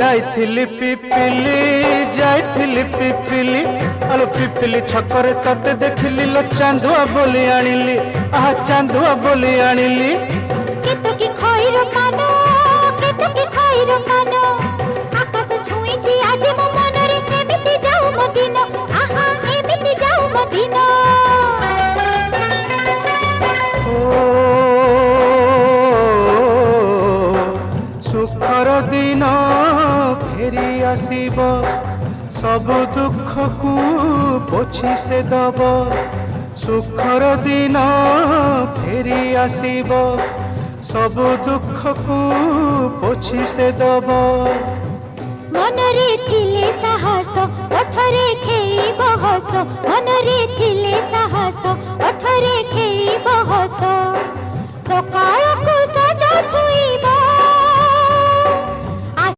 जाइथिली पिपिली जाइथिली पिपिली आलो पिपिली छकरे तते देखिली लो चांदुआ बोली आनिली आहा चांदुआ बोली आनिली केतकी खइर कानो केतकी खइर कानो आकाश छुईची आज मो मनरे एमिति जाऊ मो दिन आहा एमिति जाऊ मो दिन सुखर दिन फेरी आसीब सब दुख को पोछि से दब सुखर दिन फेरी आसीब सब दुख को पोछि से दब मनरे थिले साहस ओठरे खेली बहस मनरे थिले साहस ओठरे खेली बहस सकाळ को सजा छुईबा